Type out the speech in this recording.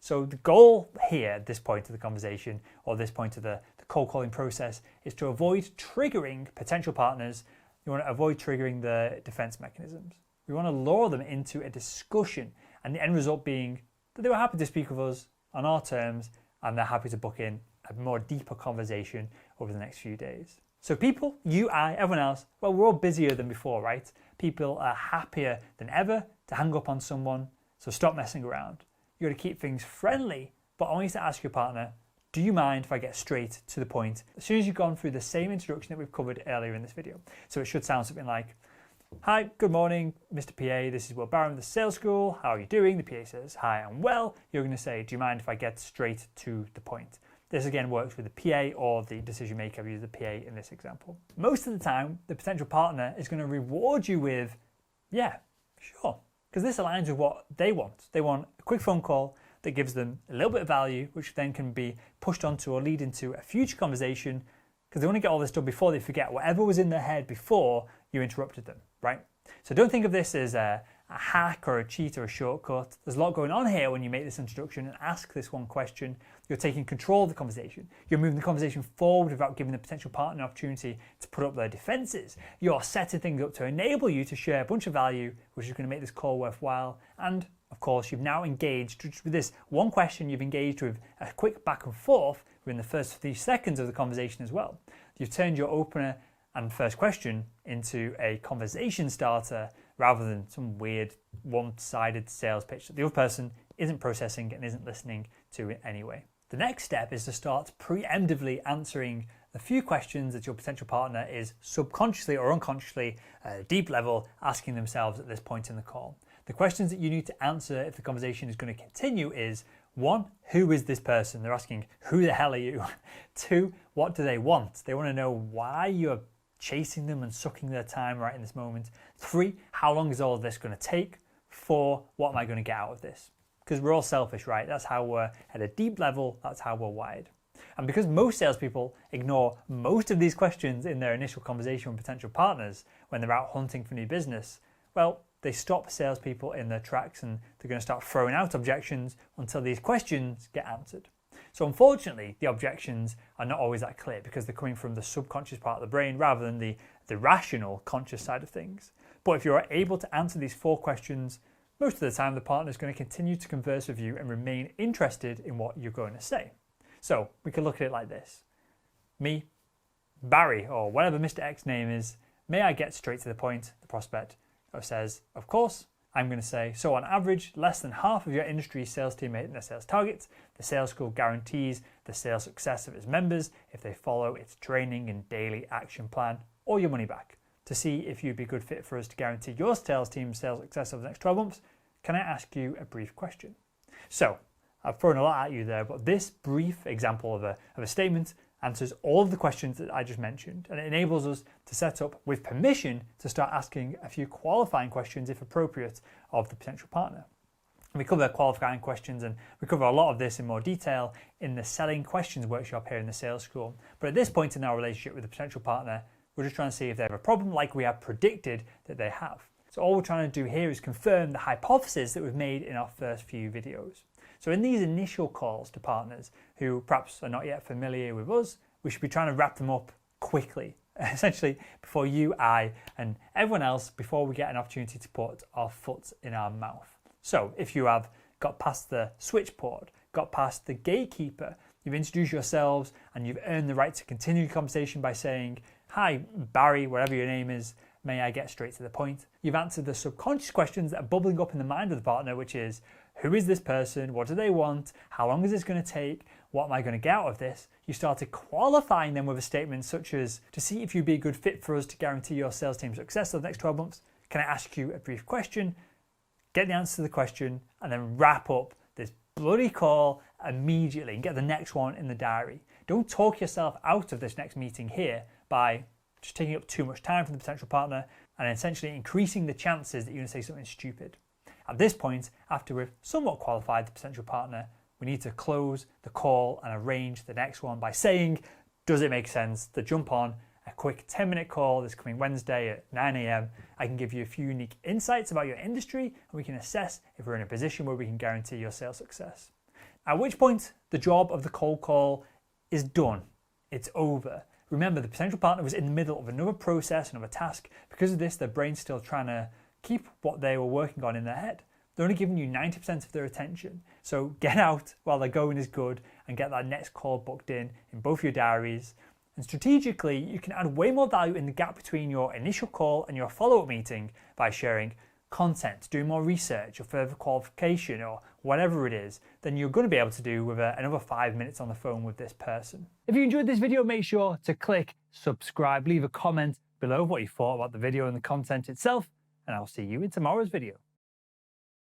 So the goal here at this point of the conversation, or this point of the cold calling process, is to avoid triggering potential partners. You want to avoid triggering the defense mechanisms. We want to lure them into a discussion, and the end result being that they were happy to speak with us on our terms, and they're happy to book in a more deeper conversation over the next few days. So people, you, I, everyone else, well, we're all busier than before, right? People are happier than ever to hang up on someone, so stop messing around. You got to keep things friendly, but always to ask your partner, do you mind if I get straight to the point as soon as you've gone through the same introduction that we've covered earlier in this video? So it should sound something like, hi, good morning, Mr. PA, this is Will Barron, the sales school. How are you doing? The PA says, hi, I'm well. You're going to say, do you mind if I get straight to the point? This again works with the PA or the decision maker. I've used the PA in this example. Most of the time, the potential partner is going to reward you with, yeah, sure, because this aligns with what they want. They want a quick phone call that gives them a little bit of value, which then can be pushed onto or lead into a future conversation, because they want to get all this done before they forget whatever was in their head before you interrupted them, right? So don't think of this as a hack or a cheat or a shortcut. There's a lot going on here when you make this introduction and ask this one question. You're taking control of the conversation. You're moving the conversation forward without giving the potential partner an opportunity to put up their defenses. You're setting things up to enable you to share a bunch of value, which is going to make this call worthwhile. And of course, you've now engaged with this one question. You've engaged with a quick back and forth within the first 3 seconds of the conversation as well. You've turned your opener and first question into a conversation starter rather than some weird one-sided sales pitch that the other person isn't processing and isn't listening to it anyway. The next step is to start preemptively answering the few questions that your potential partner is subconsciously or unconsciously at a deep level asking themselves at this point in the call. The questions that you need to answer if the conversation is going to continue is, 1, who is this person? They're asking, who the hell are you? 2, what do they want? They want to know why you're chasing them and sucking their time right in this moment. 3, how long is all of this going to take? 4, what am I going to get out of this? Because we're all selfish, right? That's how we're at a deep level, that's how we're wired. And because most salespeople ignore most of these questions in their initial conversation with potential partners when they're out hunting for new business, well, they stop salespeople in their tracks and they're going to start throwing out objections until these questions get answered. So unfortunately, the objections are not always that clear because they're coming from the subconscious part of the brain rather than the rational, conscious side of things. But if you're able to answer these 4 questions, most of the time the partner is going to continue to converse with you and remain interested in what you're going to say. So we can look at it like this. Me, Barry, or whatever Mr. X's name is, may I get straight to the point? The prospect says, of course. I'm going to say, so on average, less than half of your industry sales team hit their sales targets. The sales school guarantees the sales success of its members if they follow its training and daily action plan, or your money back. To see if you'd be a good fit for us to guarantee your sales team's sales success over the next 12 months, can I ask you a brief question? So I've thrown a lot at you there, but this brief example of a statement answers all of the questions that I just mentioned, and it enables us to set up with permission to start asking a few qualifying questions, if appropriate, of the potential partner. And we cover qualifying questions, and we cover a lot of this in more detail in the Selling Questions workshop here in the Sales School. But at this point in our relationship with the potential partner, we're just trying to see if they have a problem like we have predicted that they have. So all we're trying to do here is confirm the hypothesis that we've made in our first few videos. So in these initial calls to partners who perhaps are not yet familiar with us, we should be trying to wrap them up quickly, essentially before you, I, and everyone else, before we get an opportunity to put our foot in our mouth. So if you have got past the switchboard, got past the gatekeeper, you've introduced yourselves and you've earned the right to continue the conversation by saying, hi, Barry, whatever your name is, may I get straight to the point? You've answered the subconscious questions that are bubbling up in the mind of the partner, which is, who is this person? What do they want? How long is this going to take? What am I going to get out of this? You started qualifying them with a statement such as, to see if you'd be a good fit for us to guarantee your sales team's success over the next 12 months, can I ask you a brief question? Get the answer to the question and then wrap up this bloody call immediately and get the next one in the diary. Don't talk yourself out of this next meeting here by just taking up too much time from the potential partner and essentially increasing the chances that you're going to say something stupid. At this point, after we've somewhat qualified the potential partner, we need to close the call and arrange the next one by saying, does it make sense to jump on a quick 10-minute call this coming Wednesday at 9 a.m. I can give you a few unique insights about your industry and we can assess if we're in a position where we can guarantee your sales success. At which point the job of the cold call is done. It's over. Remember, the potential partner was in the middle of another process, another task. Because of this, their brain's still trying to keep what they were working on in their head. They're only giving you 90% of their attention. So get out while they're going is good and get that next call booked in both your diaries. And strategically, you can add way more value in the gap between your initial call and your follow-up meeting by sharing content, doing more research or further qualification or whatever it is, than you're going to be able to do with another 5 minutes on the phone with this person. If you enjoyed this video, make sure to click subscribe, leave a comment below what you thought about the video and the content itself, and I'll see you in tomorrow's video.